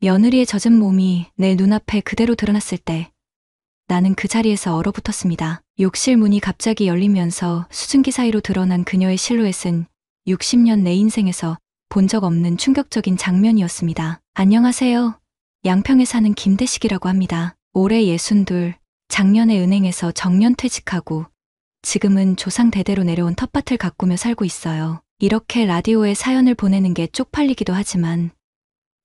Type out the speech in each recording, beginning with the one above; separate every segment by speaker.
Speaker 1: 며느리의 젖은 몸이 내 눈앞에 그대로 드러났을 때 나는 그 자리에서 얼어붙었습니다. 욕실 문이 갑자기 열리면서 수증기 사이로 드러난 그녀의 실루엣은 60년 내 인생에서 본 적 없는 충격적인 장면이었습니다. 안녕하세요. 양평에 사는 김대식이라고 합니다. 올해 62, 작년에 은행에서 정년퇴직하고 지금은 조상 대대로 내려온 텃밭을 가꾸며 살고 있어요. 이렇게 라디오에 사연을 보내는 게 쪽팔리기도 하지만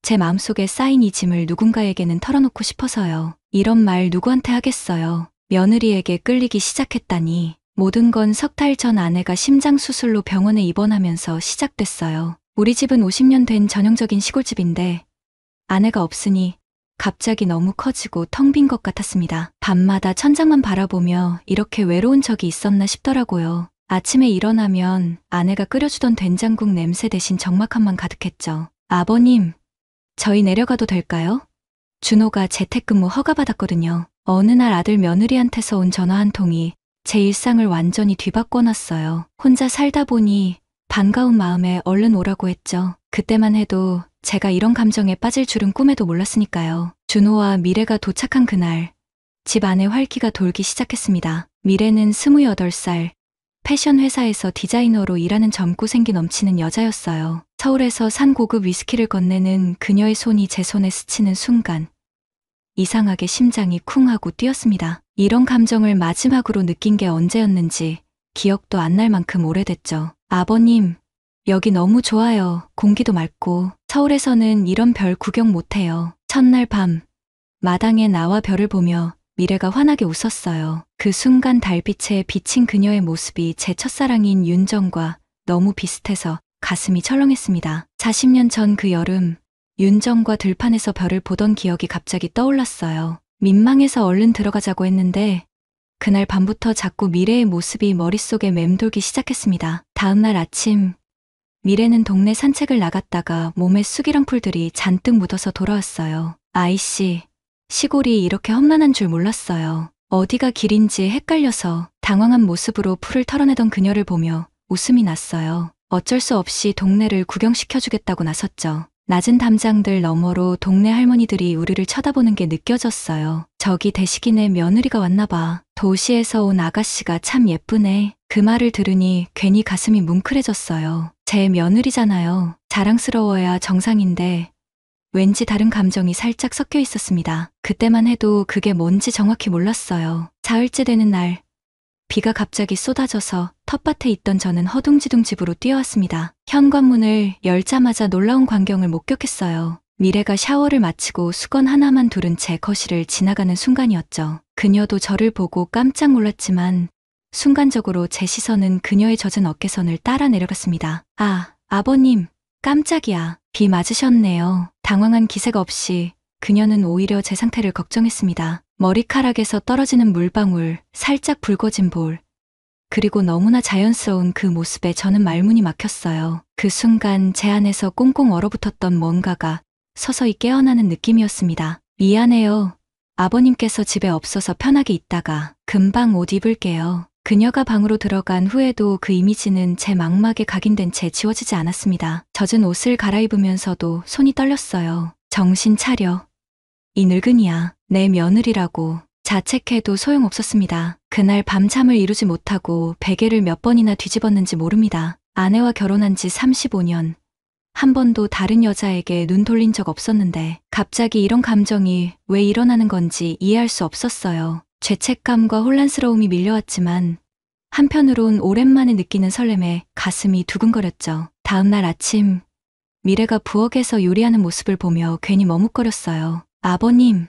Speaker 1: 제 마음속에 쌓인 이 짐을 누군가에게는 털어놓고 싶어서요. 이런 말 누구한테 하겠어요. 며느리에게 끌리기 시작했다니. 모든 건 석 달 전 아내가 심장수술로 병원에 입원하면서 시작됐어요. 우리 집은 50년 된 전형적인 시골집인데 아내가 없으니 갑자기 너무 커지고 텅 빈 것 같았습니다. 밤마다 천장만 바라보며 이렇게 외로운 적이 있었나 싶더라고요. 아침에 일어나면 아내가 끓여주던 된장국 냄새 대신 적막함만 가득했죠. 아버님, 저희 내려가도 될까요? 준호가 재택근무 허가받았거든요. 어느 날 아들 며느리한테서 온 전화 한 통이 제 일상을 완전히 뒤바꿔놨어요. 혼자 살다 보니 반가운 마음에 얼른 오라고 했죠. 그때만 해도 제가 이런 감정에 빠질 줄은 꿈에도 몰랐으니까요. 준호와 미래가 도착한 그날, 집 안에 활기가 돌기 시작했습니다. 미래는 28살, 패션 회사에서 디자이너로 일하는 젊고 생기 넘치는 여자였어요. 서울에서 산 고급 위스키를 건네는 그녀의 손이 제 손에 스치는 순간 이상하게 심장이 쿵 하고 뛰었습니다. 이런 감정을 마지막으로 느낀 게 언제였는지 기억도 안 날 만큼 오래됐죠. 아버님, 여기 너무 좋아요. 공기도 맑고. 서울에서는 이런 별 구경 못해요. 첫날 밤, 마당에 나와 별을 보며 미래가 환하게 웃었어요. 그 순간 달빛에 비친 그녀의 모습이 제 첫사랑인 윤정과 너무 비슷해서 가슴이 철렁했습니다. 40년 전 그 여름, 윤정과 들판에서 별을 보던 기억이 갑자기 떠올랐어요. 민망해서 얼른 들어가자고 했는데 그날 밤부터 자꾸 미래의 모습이 머릿속에 맴돌기 시작했습니다. 다음날 아침, 미래는 동네 산책을 나갔다가 몸에 쑥이랑 풀들이 잔뜩 묻어서 돌아왔어요. 아이씨, 시골이 이렇게 험난한 줄 몰랐어요. 어디가 길인지 헷갈려서 당황한 모습으로 풀을 털어내던 그녀를 보며 웃음이 났어요. 어쩔 수 없이 동네를 구경시켜주겠다고 나섰죠. 낮은 담장들 너머로 동네 할머니들이 우리를 쳐다보는 게 느껴졌어요. 저기 대식이네 며느리가 왔나봐. 도시에서 온 아가씨가 참 예쁘네. 그 말을 들으니 괜히 가슴이 뭉클해졌어요. 제 며느리잖아요. 자랑스러워야 정상인데 왠지 다른 감정이 살짝 섞여 있었습니다. 그때만 해도 그게 뭔지 정확히 몰랐어요. 사흘째 되는 날, 비가 갑자기 쏟아져서 텃밭에 있던 저는 허둥지둥 집으로 뛰어왔습니다. 현관문을 열자마자 놀라운 광경을 목격했어요. 미래가 샤워를 마치고 수건 하나만 두른 제 거실을 지나가는 순간이었죠. 그녀도 저를 보고 깜짝 놀랐지만 순간적으로 제 시선은 그녀의 젖은 어깨선을 따라 내려갔습니다. 아, 아버님, 깜짝이야. 비 맞으셨네요. 당황한 기색 없이 그녀는 오히려 제 상태를 걱정했습니다. 머리카락에서 떨어지는 물방울, 살짝 붉어진 볼, 그리고 너무나 자연스러운 그 모습에 저는 말문이 막혔어요. 그 순간 제 안에서 꽁꽁 얼어붙었던 뭔가가 서서히 깨어나는 느낌이었습니다. 미안해요. 아버님께서 집에 없어서 편하게 있다가 금방 옷 입을게요. 그녀가 방으로 들어간 후에도 그 이미지는 제 망막에 각인된 채 지워지지 않았습니다. 젖은 옷을 갈아입으면서도 손이 떨렸어요. 정신 차려. 이 늙은이야. 내 며느리라고. 자책해도 소용없었습니다. 그날 밤잠을 이루지 못하고 베개를 몇 번이나 뒤집었는지 모릅니다. 아내와 결혼한 지 35년. 한 번도 다른 여자에게 눈 돌린 적 없었는데 갑자기 이런 감정이 왜 일어나는 건지 이해할 수 없었어요. 죄책감과 혼란스러움이 밀려왔지만 한편으론 오랜만에 느끼는 설렘에 가슴이 두근거렸죠. 다음날 아침, 미래가 부엌에서 요리하는 모습을 보며 괜히 머뭇거렸어요. 아버님,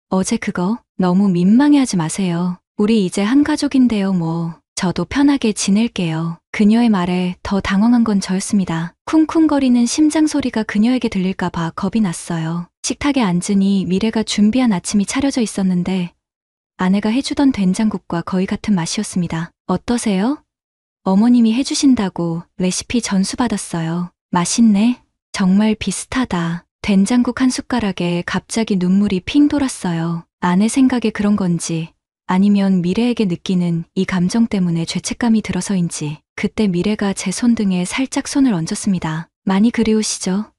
Speaker 1: 어제 그거 너무 민망해하지 마세요. 우리 이제 한 가족인데요 뭐. 저도 편하게 지낼게요. 그녀의 말에 더 당황한 건 저였습니다. 쿵쿵거리는 심장 소리가 그녀에게 들릴까봐 겁이 났어요. 식탁에 앉으니 미래가 준비한 아침이 차려져 있었는데 아내가 해주던 된장국과 거의 같은 맛이었습니다. 어떠세요? 어머님이 해주신다고 레시피 전수받았어요. 맛있네. 정말 비슷하다. 된장국 한 숟가락에 갑자기 눈물이 핑 돌았어요. 아내 생각에 그런 건지 아니면 미래에게 느끼는 이 감정 때문에 죄책감이 들어서인지 그때 미래가 제 손등에 살짝 손을 얹었습니다. 많이 그리우시죠?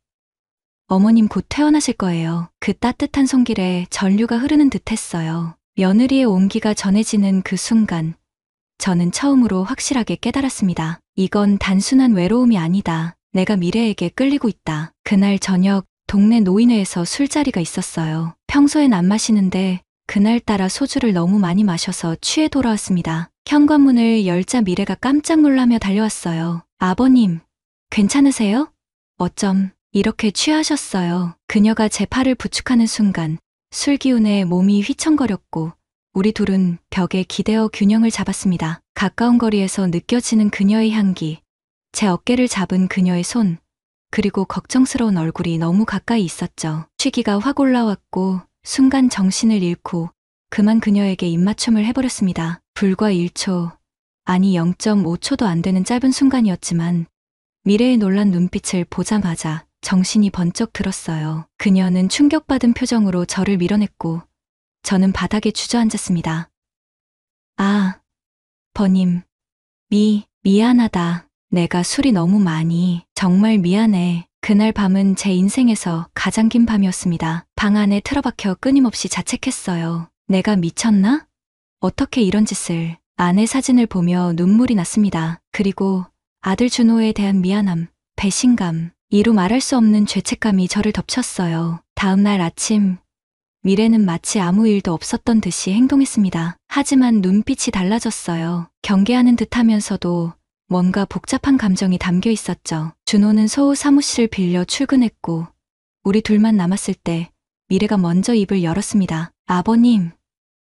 Speaker 1: 어머님 곧 퇴원하실 거예요. 그 따뜻한 손길에 전류가 흐르는 듯 했어요. 며느리의 온기가 전해지는 그 순간, 저는 처음으로 확실하게 깨달았습니다. 이건 단순한 외로움이 아니다. 내가 미래에게 끌리고 있다. 그날 저녁, 동네 노인회에서 술자리가 있었어요. 평소엔 안 마시는데 그날따라 소주를 너무 많이 마셔서 취해 돌아왔습니다. 현관문을 열자 미래가 깜짝 놀라며 달려왔어요. 아버님, 괜찮으세요? 어쩜 이렇게 취하셨어요? 그녀가 제 팔을 부축하는 순간 술 기운에 몸이 휘청거렸고 우리 둘은 벽에 기대어 균형을 잡았습니다. 가까운 거리에서 느껴지는 그녀의 향기, 제 어깨를 잡은 그녀의 손, 그리고 걱정스러운 얼굴이 너무 가까이 있었죠. 취기가 확 올라왔고 순간 정신을 잃고 그만 그녀에게 입맞춤을 해버렸습니다. 불과 1초, 아니 0.5초도 안 되는 짧은 순간이었지만 미래의 놀란 눈빛을 보자마자 정신이 번쩍 들었어요. 그녀는 충격받은 표정으로 저를 밀어냈고 저는 바닥에 주저앉았습니다. 아, 버님, 미안하다. 내가 술이 너무 많이, 정말 미안해. 그날 밤은 제 인생에서 가장 긴 밤이었습니다. 방 안에 틀어박혀 끊임없이 자책했어요. 내가 미쳤나? 어떻게 이런 짓을. 아내 사진을 보며 눈물이 났습니다. 그리고 아들 준호에 대한 미안함, 배신감, 이루 말할 수 없는 죄책감이 저를 덮쳤어요. 다음 날 아침, 미래는 마치 아무 일도 없었던 듯이 행동했습니다. 하지만 눈빛이 달라졌어요. 경계하는 듯 하면서도 뭔가 복잡한 감정이 담겨 있었죠. 준호는 소우 사무실을 빌려 출근했고 우리 둘만 남았을 때 미래가 먼저 입을 열었습니다. 아버님,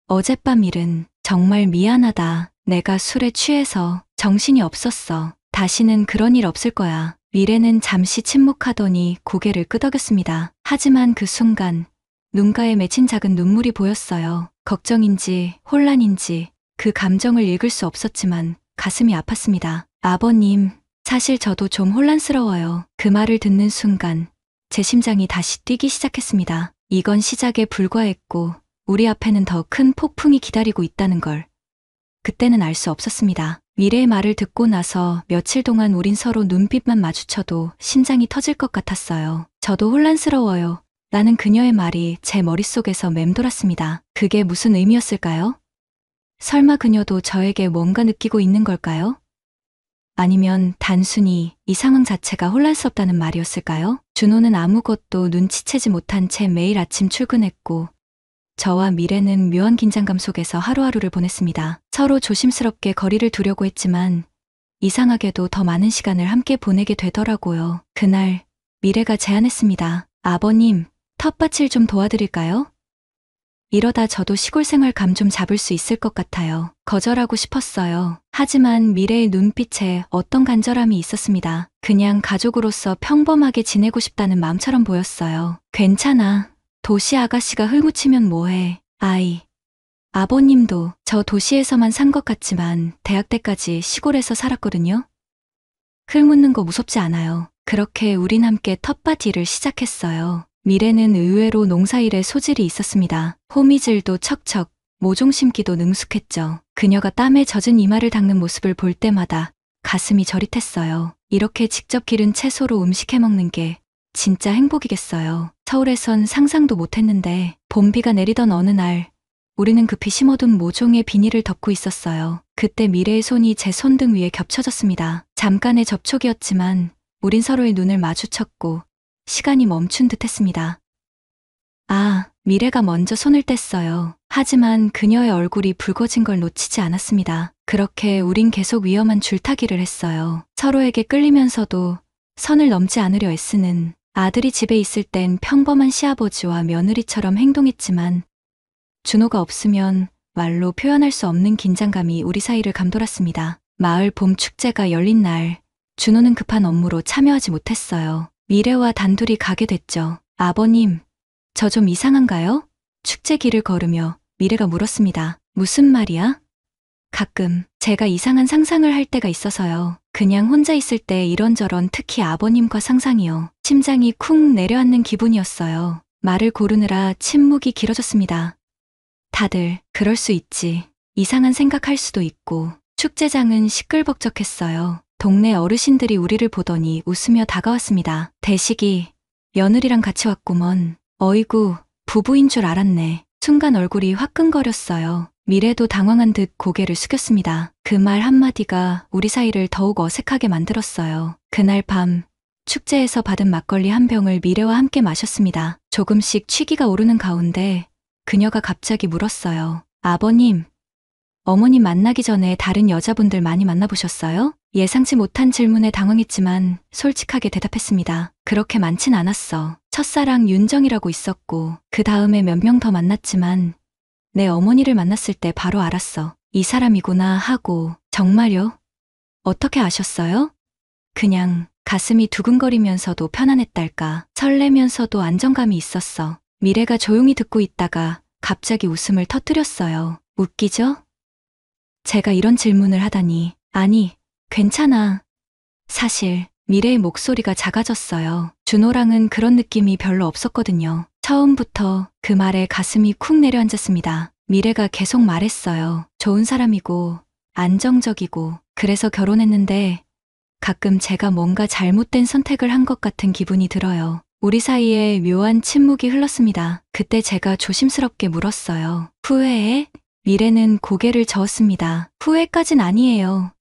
Speaker 1: 어젯밤 일은 정말 미안하다. 내가 술에 취해서 정신이 없었어. 다시는 그런 일 없을 거야. 미래는 잠시 침묵하더니 고개를 끄덕였습니다. 하지만 그 순간 눈가에 맺힌 작은 눈물이 보였어요. 걱정인지 혼란인지 그 감정을 읽을 수 없었지만 가슴이 아팠습니다. 아버님, 사실 저도 좀 혼란스러워요. 그 말을 듣는 순간 제 심장이 다시 뛰기 시작했습니다. 이건 시작에 불과했고 우리 앞에는 더 큰 폭풍이 기다리고 있다는 걸 그때는 알 수 없었습니다. 미래의 말을 듣고 나서 며칠 동안 우린 서로 눈빛만 마주쳐도 심장이 터질 것 같았어요. 저도 혼란스러워요. 라는 그녀의 말이 제 머릿속에서 맴돌았습니다. 그게 무슨 의미였을까요? 설마 그녀도 저에게 뭔가 느끼고 있는 걸까요? 아니면 단순히 이 상황 자체가 혼란스럽다는 말이었을까요? 준호는 아무것도 눈치채지 못한 채 매일 아침 출근했고 저와 미래는 묘한 긴장감 속에서 하루하루를 보냈습니다. 서로 조심스럽게 거리를 두려고 했지만 이상하게도 더 많은 시간을 함께 보내게 되더라고요. 그날 미래가 제안했습니다. 아버님, 텃밭일 좀 도와드릴까요? 이러다 저도 시골 생활 감 좀 잡을 수 있을 것 같아요. 거절하고 싶었어요. 하지만 미래의 눈빛에 어떤 간절함이 있었습니다. 그냥 가족으로서 평범하게 지내고 싶다는 마음처럼 보였어요. 괜찮아. 도시 아가씨가 흙묻히면 뭐해. 아버님도 저 도시에서만 산 것 같지만 대학 때까지 시골에서 살았거든요. 흙묻는 거 무섭지 않아요. 그렇게 우린 함께 텃밭 일을 시작했어요. 미래는 의외로 농사일에 소질이 있었습니다. 호미질도 척척, 모종 심기도 능숙했죠. 그녀가 땀에 젖은 이마를 닦는 모습을 볼 때마다 가슴이 저릿했어요. 이렇게 직접 기른 채소로 음식 해먹는 게 진짜 행복이겠어요. 서울에선 상상도 못했는데 봄비가 내리던 어느 날 우리는 급히 심어둔 모종의 비닐을 덮고 있었어요. 그때 미래의 손이 제 손등 위에 겹쳐졌습니다. 잠깐의 접촉이었지만 우린 서로의 눈을 마주쳤고 시간이 멈춘 듯 했습니다. 미래가 먼저 손을 뗐어요. 하지만 그녀의 얼굴이 붉어진 걸 놓치지 않았습니다. 그렇게 우린 계속 위험한 줄타기를 했어요. 서로에게 끌리면서도 선을 넘지 않으려 애쓰는 아들이 집에 있을 땐 평범한 시아버지와 며느리처럼 행동했지만 준호가 없으면 말로 표현할 수 없는 긴장감이 우리 사이를 감돌았습니다. 마을 봄 축제가 열린 날, 준호는 급한 업무로 참여하지 못했어요. 미래와 단둘이 가게 됐죠. 아버님, 저 좀 이상한가요? 축제 길을 걸으며 미래가 물었습니다. 무슨 말이야? 가끔 제가 이상한 상상을 할 때가 있어서요. 그냥 혼자 있을 때 이런저런 특히 아버님과 상상이요. 심장이 쿵 내려앉는 기분이었어요. 말을 고르느라 침묵이 길어졌습니다. 다들 그럴 수 있지. 이상한 생각할 수도 있고. 축제장은 시끌벅적했어요. 동네 어르신들이 우리를 보더니 웃으며 다가왔습니다. 대식이 며느리랑 같이 왔구먼. 어이구, 부부인 줄 알았네. 순간 얼굴이 화끈거렸어요. 미래도 당황한 듯 고개를 숙였습니다. 그 말 한마디가 우리 사이를 더욱 어색하게 만들었어요. 그날 밤 축제에서 받은 막걸리 한 병을 미래와 함께 마셨습니다. 조금씩 취기가 오르는 가운데 그녀가 갑자기 물었어요. 아버님, 어머님 만나기 전에 다른 여자분들 많이 만나보셨어요? 예상치 못한 질문에 당황했지만 솔직하게 대답했습니다. 그렇게 많진 않았어. 첫사랑 윤정이라고 있었고 그 다음에 몇 명 더 만났지만 내 어머니를 만났을 때 바로 알았어. 이 사람이구나 하고. 정말요? 어떻게 아셨어요? 그냥 가슴이 두근거리면서도 편안했달까. 설레면서도 안정감이 있었어. 미래가 조용히 듣고 있다가 갑자기 웃음을 터뜨렸어요. 웃기죠? 제가 이런 질문을 하다니. 아니, 괜찮아. 사실 미래의 목소리가 작아졌어요. 준호랑은 그런 느낌이 별로 없었거든요. 처음부터 그 말에 가슴이 쿵 내려앉았습니다. 미래가 계속 말했어요. 좋은 사람이고 안정적이고 그래서 결혼했는데 가끔 제가 뭔가 잘못된 선택을 한 것 같은 기분이 들어요. 우리 사이에 묘한 침묵이 흘렀습니다. 그때 제가 조심스럽게 물었어요. 후회해? 미래는 고개를 저었습니다. 후회까진 아니에요.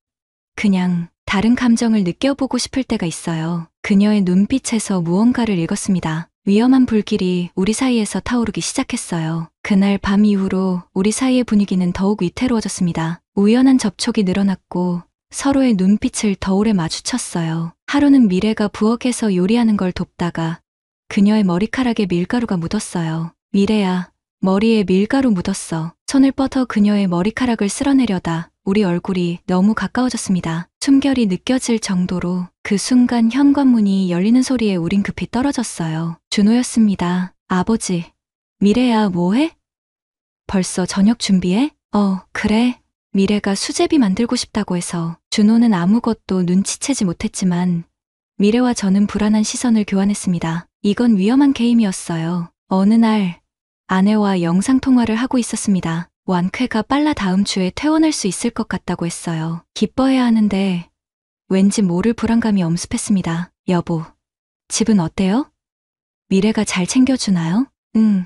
Speaker 1: 그냥 다른 감정을 느껴보고 싶을 때가 있어요. 그녀의 눈빛에서 무언가를 읽었습니다. 위험한 불길이 우리 사이에서 타오르기 시작했어요. 그날 밤 이후로 우리 사이의 분위기는 더욱 위태로워졌습니다. 우연한 접촉이 늘어났고 서로의 눈빛을 더 오래 마주쳤어요. 하루는 미래가 부엌에서 요리하는 걸 돕다가 그녀의 머리카락에 밀가루가 묻었어요. 미래야, 머리에 밀가루 묻었어. 손을 뻗어 그녀의 머리카락을 쓸어내려다 우리 얼굴이 너무 가까워졌습니다. 숨결이 느껴질 정도로 그 순간 현관문이 열리는 소리에 우린 급히 떨어졌어요. 준호였습니다. 아버지. 미래야, 뭐해? 벌써 저녁 준비해? 그래. 미래가 수제비 만들고 싶다고 해서. 준호는 아무것도 눈치채지 못했지만 미래와 저는 불안한 시선을 교환했습니다. 이건 위험한 게임이었어요. 어느 날 아내와 영상통화를 하고 있었습니다. 완쾌가 빨라 다음 주에 퇴원할 수 있을 것 같다고 했어요. 기뻐해야 하는데 왠지 모를 불안감이 엄습했습니다. 여보, 집은 어때요? 미래가 잘 챙겨주나요? 응,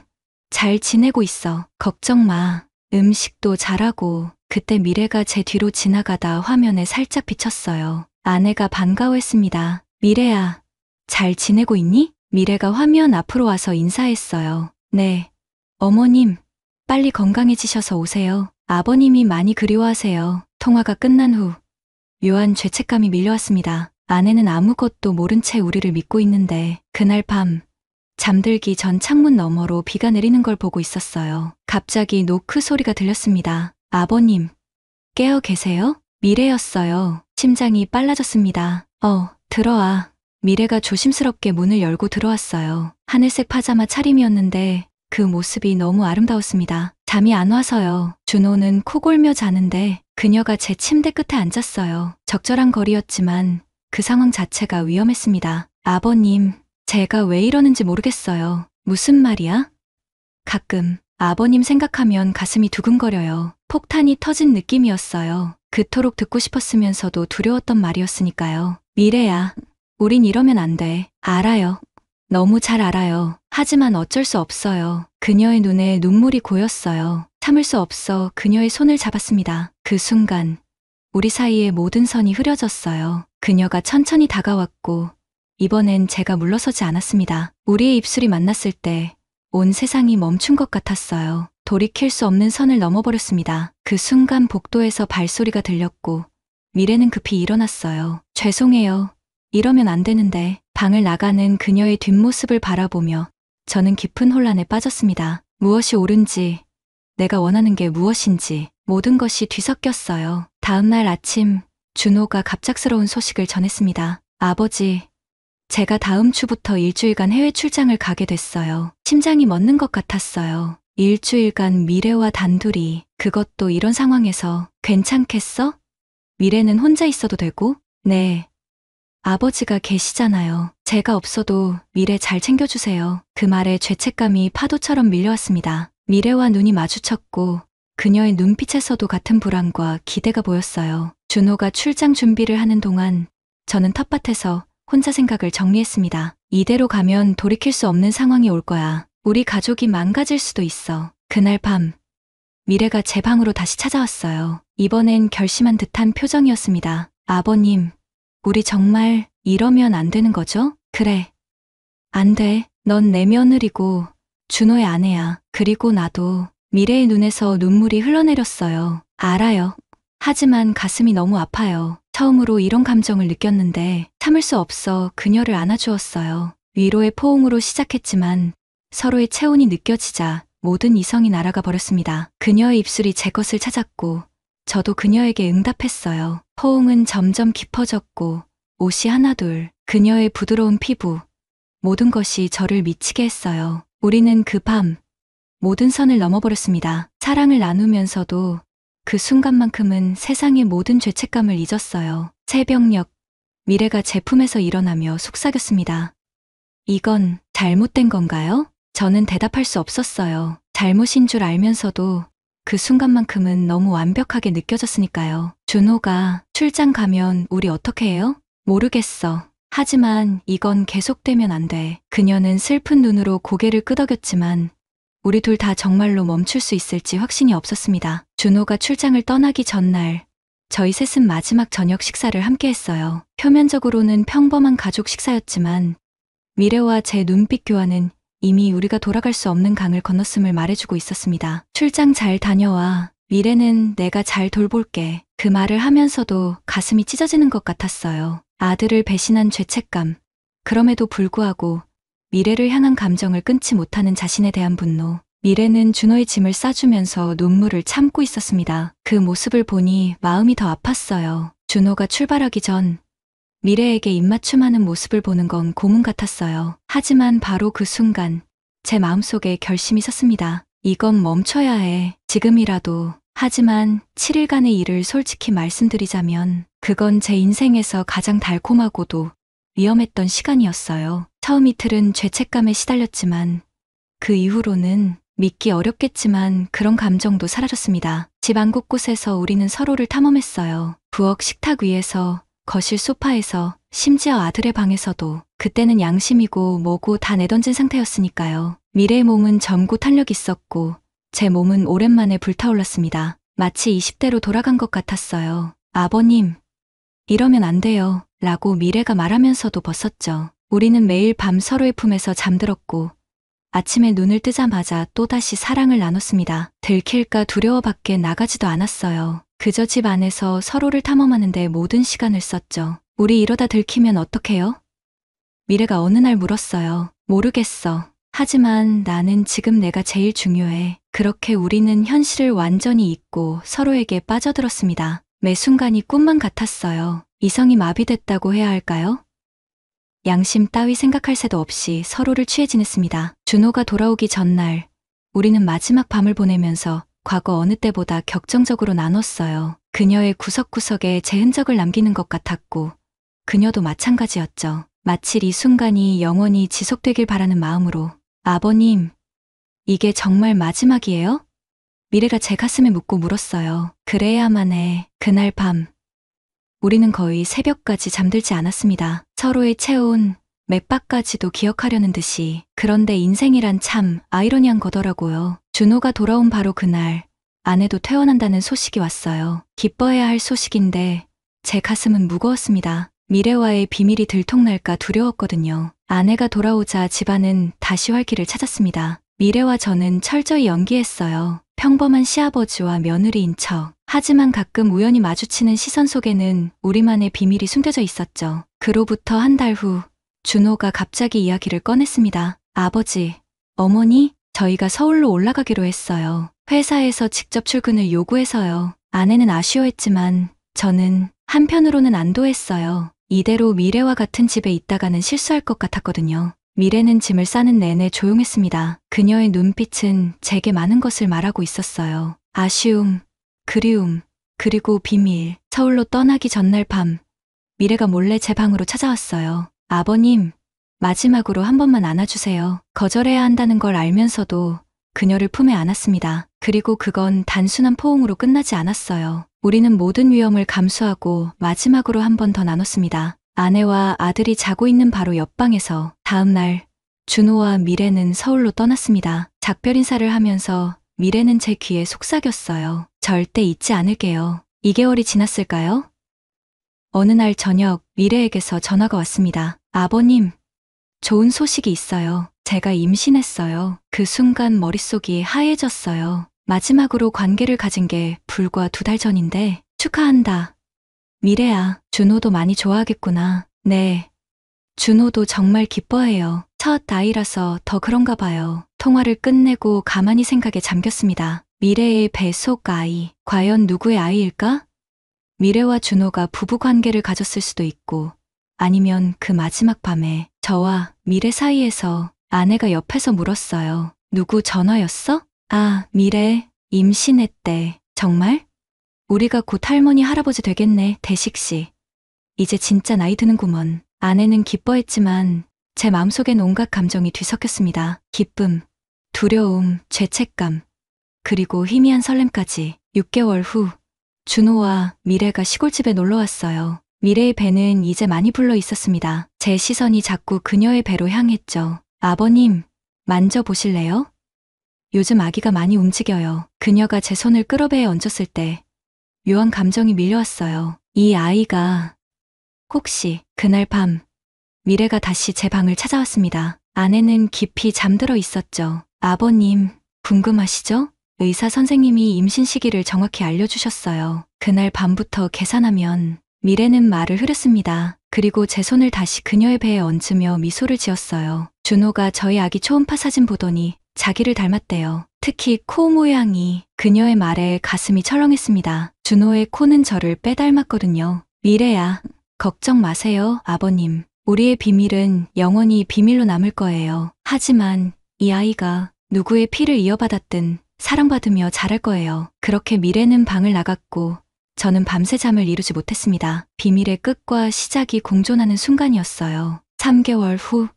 Speaker 1: 잘 지내고 있어. 걱정 마. 음식도 잘하고. 그때 미래가 제 뒤로 지나가다 화면에 살짝 비쳤어요. 아내가 반가워했습니다. 미래야, 잘 지내고 있니? 미래가 화면 앞으로 와서 인사했어요. 네. 어머님, 빨리 건강해지셔서 오세요. 아버님이 많이 그리워하세요. 통화가 끝난 후 묘한 죄책감이 밀려왔습니다. 아내는 아무것도 모른 채 우리를 믿고 있는데 그날 밤 잠들기 전 창문 너머로 비가 내리는 걸 보고 있었어요. 갑자기 노크 소리가 들렸습니다. 아버님, 깨어 계세요? 미래였어요. 심장이 빨라졌습니다. 들어와. 미래가 조심스럽게 문을 열고 들어왔어요. 하늘색 파자마 차림이었는데 그 모습이 너무 아름다웠습니다. 잠이 안 와서요. 준호는 코 골며 자는데 그녀가 제 침대 끝에 앉았어요. 적절한 거리였지만 그 상황 자체가 위험했습니다. 아버님, 제가 왜 이러는지 모르겠어요. 무슨 말이야? 가끔 아버님 생각하면 가슴이 두근거려요. 폭탄이 터진 느낌이었어요. 그토록 듣고 싶었으면서도 두려웠던 말이었으니까요. 미래야, 우린 이러면 안 돼. 알아요. 너무 잘 알아요. 하지만 어쩔 수 없어요. 그녀의 눈에 눈물이 고였어요. 참을 수 없어 그녀의 손을 잡았습니다. 그 순간 우리 사이의 모든 선이 흐려졌어요. 그녀가 천천히 다가왔고 이번엔 제가 물러서지 않았습니다. 우리의 입술이 만났을 때 온 세상이 멈춘 것 같았어요. 돌이킬 수 없는 선을 넘어버렸습니다. 그 순간 복도에서 발소리가 들렸고 미래는 급히 일어났어요. 죄송해요. 이러면 안 되는데. 방을 나가는 그녀의 뒷모습을 바라보며 저는 깊은 혼란에 빠졌습니다. 무엇이 옳은지, 내가 원하는 게 무엇인지 모든 것이 뒤섞였어요. 다음 날 아침 준호가 갑작스러운 소식을 전했습니다. 아버지, 제가 다음 주부터 일주일간 해외 출장을 가게 됐어요. 심장이 멎는 것 같았어요. 일주일간 미래와 단둘이, 그것도 이런 상황에서. 괜찮겠어? 미래는 혼자 있어도 되고? 네. 아버지가 계시잖아요. 제가 없어도 미래 잘 챙겨주세요. 그 말에 죄책감이 파도처럼 밀려왔습니다. 미래와 눈이 마주쳤고 그녀의 눈빛에서도 같은 불안과 기대가 보였어요. 준호가 출장 준비를 하는 동안 저는 텃밭에서 혼자 생각을 정리했습니다. 이대로 가면 돌이킬 수 없는 상황이 올 거야. 우리 가족이 망가질 수도 있어. 그날 밤, 미래가 제 방으로 다시 찾아왔어요. 이번엔 결심한 듯한 표정이었습니다. 아버님, 우리 정말 이러면 안 되는 거죠? 그래. 안 돼. 넌 내 며느리고 준호의 아내야. 그리고 나도. 미래의 눈에서 눈물이 흘러내렸어요. 알아요. 하지만 가슴이 너무 아파요. 처음으로 이런 감정을 느꼈는데 참을 수 없어 그녀를 안아주었어요. 위로의 포옹으로 시작했지만 서로의 체온이 느껴지자 모든 이성이 날아가 버렸습니다. 그녀의 입술이 제 것을 찾았고 저도 그녀에게 응답했어요. 포옹은 점점 깊어졌고 옷이 하나둘, 그녀의 부드러운 피부, 모든 것이 저를 미치게 했어요. 우리는 그 밤 모든 선을 넘어버렸습니다. 사랑을 나누면서도 그 순간만큼은 세상의 모든 죄책감을 잊었어요. 새벽녘, 미래가 제 품에서 일어나며 속삭였습니다. 이건 잘못된 건가요? 저는 대답할 수 없었어요. 잘못인 줄 알면서도 그 순간만큼은 너무 완벽하게 느껴졌으니까요. 준호가 출장 가면 우리 어떻게 해요? 모르겠어. 하지만 이건 계속되면 안 돼. 그녀는 슬픈 눈으로 고개를 끄덕였지만 우리 둘 다 정말로 멈출 수 있을지 확신이 없었습니다. 준호가 출장을 떠나기 전날 저희 셋은 마지막 저녁 식사를 함께 했어요. 표면적으로는 평범한 가족 식사였지만 미래와 제 눈빛 교환은 이미 우리가 돌아갈 수 없는 강을 건넜음을 말해주고 있었습니다. 출장 잘 다녀와. 미래는 내가 잘 돌볼게. 그 말을 하면서도 가슴이 찢어지는 것 같았어요. 아들을 배신한 죄책감. 그럼에도 불구하고 미래를 향한 감정을 끊지 못하는 자신에 대한 분노. 미래는 준호의 짐을 싸주면서 눈물을 참고 있었습니다. 그 모습을 보니 마음이 더 아팠어요. 준호가 출발하기 전 미래에게 입맞춤하는 모습을 보는 건 고문 같았어요. 하지만 바로 그 순간 제 마음속에 결심이 섰습니다. 이건 멈춰야 해. 지금이라도. 하지만 7일간의 일을 솔직히 말씀드리자면 그건 제 인생에서 가장 달콤하고도 위험했던 시간이었어요. 처음 이틀은 죄책감에 시달렸지만 그 이후로는 믿기 어렵겠지만 그런 감정도 사라졌습니다. 집 안 곳곳에서 우리는 서로를 탐험했어요. 부엌 식탁 위에서, 거실 소파에서, 심지어 아들의 방에서도. 그때는 양심이고 뭐고 다 내던진 상태였으니까요. 미래의 몸은 젊고 탄력 있었고 제 몸은 오랜만에 불타올랐습니다. 마치 20대로 돌아간 것 같았어요. 아버님, 이러면 안 돼요. 라고 미래가 말하면서도 벗었죠. 우리는 매일 밤 서로의 품에서 잠들었고 아침에 눈을 뜨자마자 또다시 사랑을 나눴습니다. 들킬까 두려워 밖에 나가지도 않았어요. 그저 집 안에서 서로를 탐험하는 데 모든 시간을 썼죠. 우리 이러다 들키면 어떡해요? 미래가 어느 날 물었어요. 모르겠어. 하지만 나는 지금 내가 제일 중요해. 그렇게 우리는 현실을 완전히 잊고 서로에게 빠져들었습니다. 매 순간이 꿈만 같았어요. 이성이 마비됐다고 해야 할까요? 양심 따위 생각할 새도 없이 서로를 취해 지냈습니다. 준호가 돌아오기 전날 우리는 마지막 밤을 보내면서 과거 어느 때보다 격정적으로 나눴어요. 그녀의 구석구석에 제 흔적을 남기는 것 같았고 그녀도 마찬가지였죠. 마치 이 순간이 영원히 지속되길 바라는 마음으로. 아버님, 이게 정말 마지막이에요? 미래가 제 가슴에 묻고 물었어요. 그래야만 해. 그날 밤 우리는 거의 새벽까지 잠들지 않았습니다. 서로의 체온, 맥박까지도 기억하려는 듯이. 그런데 인생이란 참 아이러니한 거더라고요. 준호가 돌아온 바로 그날 아내도 퇴원한다는 소식이 왔어요. 기뻐해야 할 소식인데 제 가슴은 무거웠습니다. 미래와의 비밀이 들통날까 두려웠거든요. 아내가 돌아오자 집안은 다시 활기를 찾았습니다. 미래와 저는 철저히 연기했어요. 평범한 시아버지와 며느리인 척. 하지만 가끔 우연히 마주치는 시선 속에는 우리만의 비밀이 숨겨져 있었죠. 그로부터 한 달 후 준호가 갑자기 이야기를 꺼냈습니다. 아버지, 어머니, 저희가 서울로 올라가기로 했어요. 회사에서 직접 출근을 요구해서요. 아내는 아쉬워했지만 저는 한편으로는 안도했어요. 이대로 미래와 같은 집에 있다가는 실수할 것 같았거든요. 미래는 짐을 싸는 내내 조용했습니다. 그녀의 눈빛은 제게 많은 것을 말하고 있었어요. 아쉬움, 그리움, 그리고 비밀. 서울로 떠나기 전날 밤, 미래가 몰래 제 방으로 찾아왔어요. 아버님, 마지막으로 한 번만 안아주세요. 거절해야 한다는 걸 알면서도 그녀를 품에 안았습니다. 그리고 그건 단순한 포옹으로 끝나지 않았어요. 우리는 모든 위험을 감수하고 마지막으로 한 번 더 나눴습니다. 아내와 아들이 자고 있는 바로 옆방에서 다음 날 준호와 미래는 서울로 떠났습니다. 작별 인사를 하면서 미래는 제 귀에 속삭였어요. 절대 잊지 않을게요. 2개월이 지났을까요? 어느 날 저녁 미래에게서 전화가 왔습니다. 아버님, 좋은 소식이 있어요. 제가 임신했어요. 그 순간 머릿속이 하얘졌어요. 마지막으로 관계를 가진 게 불과 2달 전인데 축하한다. 미래야, 준호도 많이 좋아하겠구나. 네. 준호도 정말 기뻐해요. 첫 아이라서 더 그런가 봐요. 통화를 끝내고 가만히 생각에 잠겼습니다. 미래의 뱃속 아이, 과연 누구의 아이일까? 미래와 준호가 부부 관계를 가졌을 수도 있고, 아니면 그 마지막 밤에 저와 미래 사이에서 아내가 옆에서 물었어요. 누구 전화였어? 아, 미래, 임신했대. 정말? 우리가 곧 할머니 할아버지 되겠네, 대식씨. 이제 진짜 나이 드는구먼. 아내는 기뻐했지만 제 마음속엔 온갖 감정이 뒤섞였습니다. 기쁨, 두려움, 죄책감, 그리고 희미한 설렘까지. 6개월 후 준호와 미래가 시골집에 놀러 왔어요. 미래의 배는 이제 많이 불러 있었습니다. 제 시선이 자꾸 그녀의 배로 향했죠. 아버님, 만져보실래요? 요즘 아기가 많이 움직여요. 그녀가 제 손을 끌어 배에 얹었을 때 묘한 감정이 밀려왔어요. 이 아이가 혹시 그날 밤 미래가 다시 제 방을 찾아왔습니다. 아내는 깊이 잠들어 있었죠. 아버님, 궁금하시죠? 의사 선생님이 임신 시기를 정확히 알려주셨어요. 그날 밤부터 계산하면 미래는 말을 흐렸습니다. 그리고 제 손을 다시 그녀의 배에 얹으며 미소를 지었어요. 준호가 저희 아기 초음파 사진 보더니 자기를 닮았대요. 특히 코 모양이. 그녀의 말에 가슴이 철렁했습니다. 준호의 코는 저를 빼닮았거든요. 미래야, 걱정 마세요, 아버님. 우리의 비밀은 영원히 비밀로 남을 거예요. 하지만 이 아이가 누구의 피를 이어받았든 사랑받으며 자랄 거예요. 그렇게 미래는 방을 나갔고 저는 밤새 잠을 이루지 못했습니다. 비밀의 끝과 시작이 공존하는 순간이었어요. 3개월 후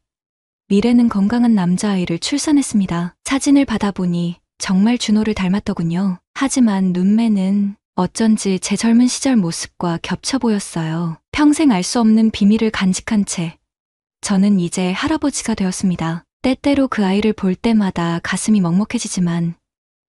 Speaker 1: 미래는 건강한 남자아이를 출산했습니다. 사진을 받아보니 정말 준호를 닮았더군요. 하지만 눈매는 어쩐지 제 젊은 시절 모습과 겹쳐 보였어요. 평생 알 수 없는 비밀을 간직한 채 저는 이제 할아버지가 되었습니다. 때때로 그 아이를 볼 때마다 가슴이 먹먹해지지만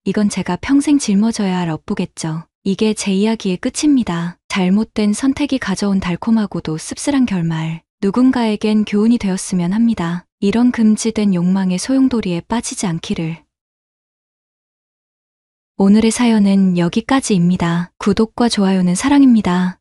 Speaker 1: 이건 제가 평생 짊어져야 할 업보겠죠. 이게 제 이야기의 끝입니다. 잘못된 선택이 가져온 달콤하고도 씁쓸한 결말. 누군가에겐 교훈이 되었으면 합니다. 이런 금지된 욕망의 소용돌이에 빠지지 않기를. 오늘의 사연은 여기까지입니다. 구독과 좋아요는 사랑입니다.